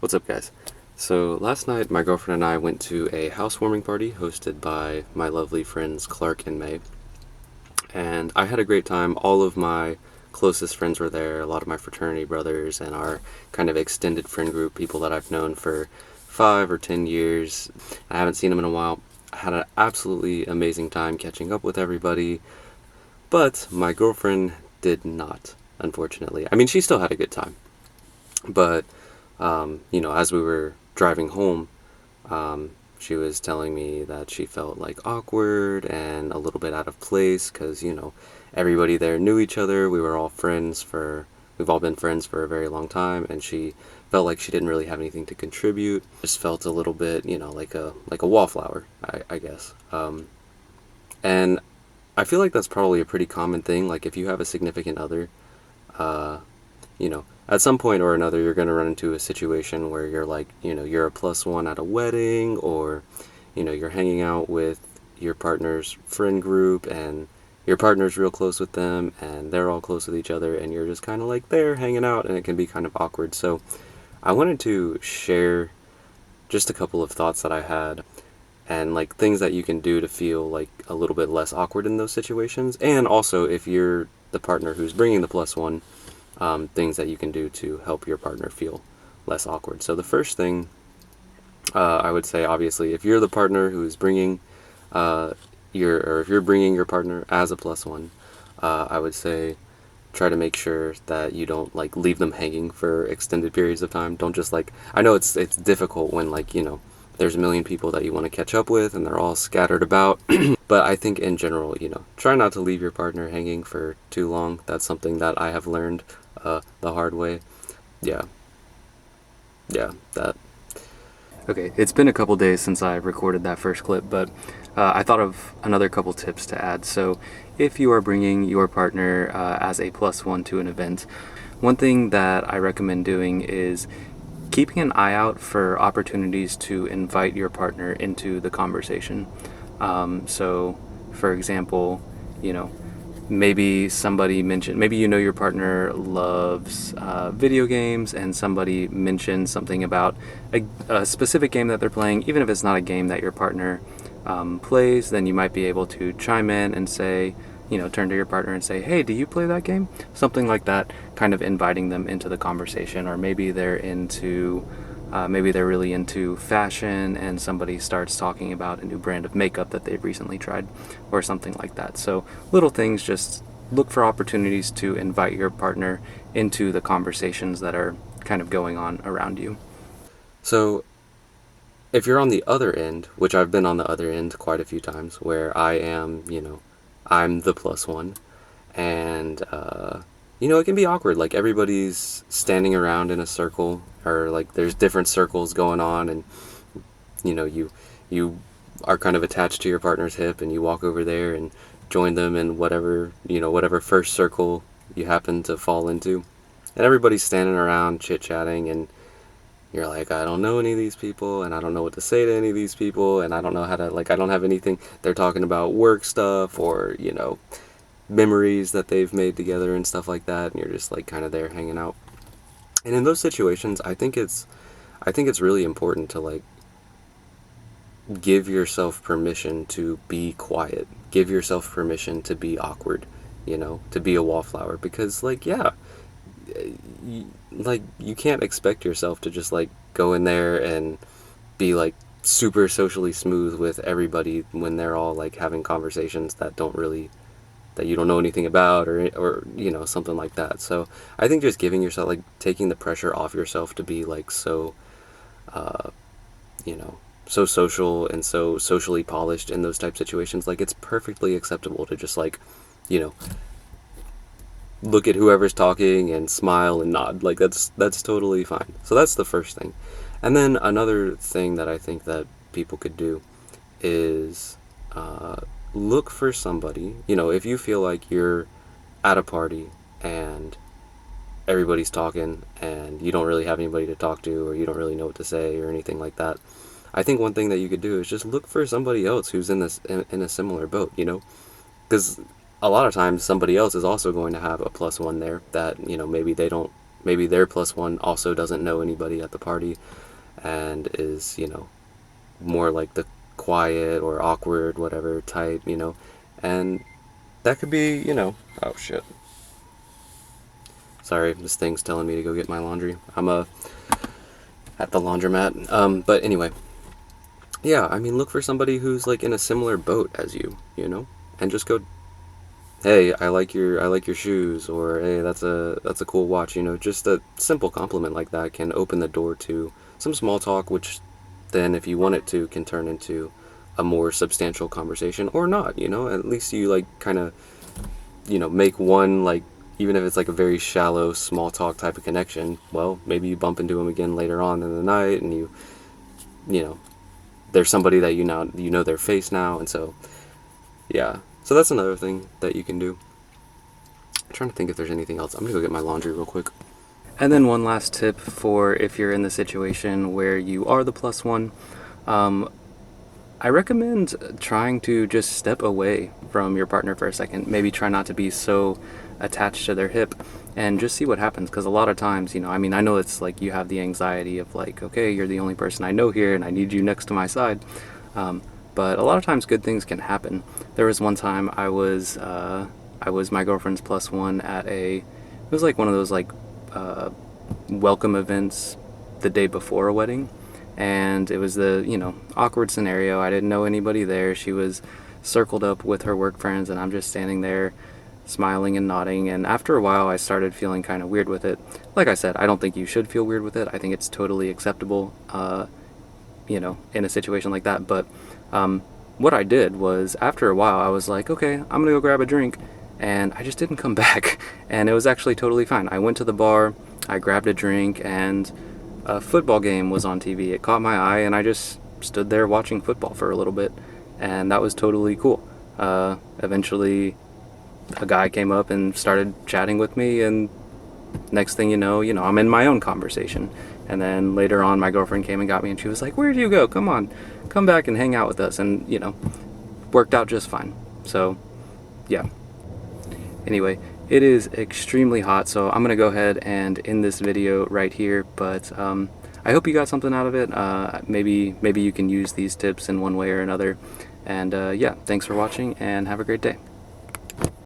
What's up, guys? So, last night my girlfriend and I went to a housewarming party hosted by my lovely friends Clark and May, and I had a great time. All of my closest friends were there, a lot of my fraternity brothers, and our kind of extended friend group, people that I've known for 5 or 10 years. I haven't seen them in a while. I had an absolutely amazing time catching up with everybody, but my girlfriend did not, unfortunately. I mean, she still had a good time, but as we were driving home, she was telling me that she felt like awkward and a little bit out of place because, everybody there knew each other. We've all been friends for a very long time, and she felt like she didn't really have anything to contribute. Just felt a little bit, like a wallflower, I guess. And I feel like that's probably a pretty common thing. Like if you have a significant other, uh, at some point or another, you're going to run into a situation where you're like, you're a plus one at a wedding, or, you're hanging out with your partner's friend group and your partner's real close with them and they're all close with each other and you're just kind of like there hanging out and it can be kind of awkward. So I wanted to share just a couple of thoughts that I had and like things that you can do to feel like a little bit less awkward in those situations. And also, if you're the partner who's bringing the plus one, things that you can do to help your partner feel less awkward. So the first thing I would say, obviously, if you're the partner who's bringing if you're bringing your partner as a plus one, I would say try to make sure that you don't like leave them hanging for extended periods of time. Don't just like, I know it's difficult when like there's a million people that you want to catch up with and they're all scattered about. But I think in general, try not to leave your partner hanging for too long. That's something that I have learned the hard way. Yeah. Yeah, that. Okay, it's been a couple days since I recorded that first clip, but I thought of another couple tips to add. So, if you are bringing your partner as a plus one to an event, one thing that I recommend doing is keeping an eye out for opportunities to invite your partner into the conversation. So, for example, maybe your partner loves video games and somebody mentions something about a specific game that they're playing. Even if it's not a game that your partner plays, then you might be able to chime in and say, turn to your partner and say, hey, do you play that game? Something like that, kind of inviting them into the conversation. Or maybe they're really into fashion and somebody starts talking about a new brand of makeup that they've recently tried or something like that. So little things, just look for opportunities to invite your partner into the conversations that are kind of going on around you. So if you're on the other end, which I've been on the other end quite a few times, where I'm the plus one, and it can be awkward. Like everybody's standing around in a circle, or like there's different circles going on, and you are kind of attached to your partner's hip, and you walk over there and join them in whatever first circle you happen to fall into, and everybody's standing around chit chatting, and you're like, I don't know any of these people, and I don't know what to say to any of these people, and I don't know how to, like, I don't have anything. They're talking about work stuff or, memories that they've made together and stuff like that, and you're just, like, kind of there hanging out. And in those situations, I think it's really important to, like, give yourself permission to be quiet. Give yourself permission to be awkward, to be a wallflower, because, like, yeah, you can't expect yourself to just like go in there and be like super socially smooth with everybody when they're all like having conversations that you don't know anything about, or something like that. So I think just giving yourself, like, taking the pressure off yourself to be like so so social and so socially polished in those type situations. Like, it's perfectly acceptable to just like look at whoever's talking and smile and nod. Like, that's totally fine. So that's the first thing. And then another thing that I think that people could do is look for somebody. If you feel like you're at a party and everybody's talking and you don't really have anybody to talk to, or you don't really know what to say or anything like that, I think one thing that you could do is just look for somebody else who's in a similar boat, because a lot of times somebody else is also going to have a plus one there that maybe they don't maybe their plus one also doesn't know anybody at the party and is, more like the quiet or awkward, whatever type, and that could be, oh shit. Sorry, this thing's telling me to go get my laundry. I'm at the laundromat. But anyway, yeah, I mean, look for somebody who's like in a similar boat as you, and just go, hey, I like your shoes, or hey, that's a cool watch, just a simple compliment like that can open the door to some small talk, which then, if you want it to, can turn into a more substantial conversation or not, at least you like kind of, make one, like, even if it's like a very shallow small talk type of connection, well, maybe you bump into them again later on in the night, and you know there's somebody that you know their face now, and so yeah, so that's another thing that you can do. I'm trying to think if there's anything else. I'm gonna go get my laundry real quick. And then one last tip for if you're in the situation where you are the plus one, I recommend trying to just step away from your partner for a second. Maybe try not to be so attached to their hip and just see what happens. Because a lot of times, I mean, I know it's like you have the anxiety of like, okay, you're the only person I know here and I need you next to my side. But a lot of times good things can happen. There was one time I was my girlfriend's plus one at it was like one of those like welcome events the day before a wedding. And it was the, awkward scenario. I didn't know anybody there. She was circled up with her work friends, and I'm just standing there smiling and nodding. And after a while, I started feeling kind of weird with it. Like I said, I don't think you should feel weird with it. I think it's totally acceptable, in a situation like that. But what I did was, after a while, I was like, okay, I'm going to go grab a drink. And I just didn't come back. And it was actually totally fine. I went to the bar, I grabbed a drink, and a football game was on TV. It caught my eye, and I just stood there watching football for a little bit, and that was totally cool. Eventually, a guy came up and started chatting with me, and next thing you know, I'm in my own conversation. And then later on, my girlfriend came and got me, and she was like, "Where'd you go? Come on, come back and hang out with us." And, worked out just fine. So, yeah. Anyway, it is extremely hot, so I'm going to go ahead and end this video right here, but I hope you got something out of it. Maybe you can use these tips in one way or another. And yeah, thanks for watching, and have a great day.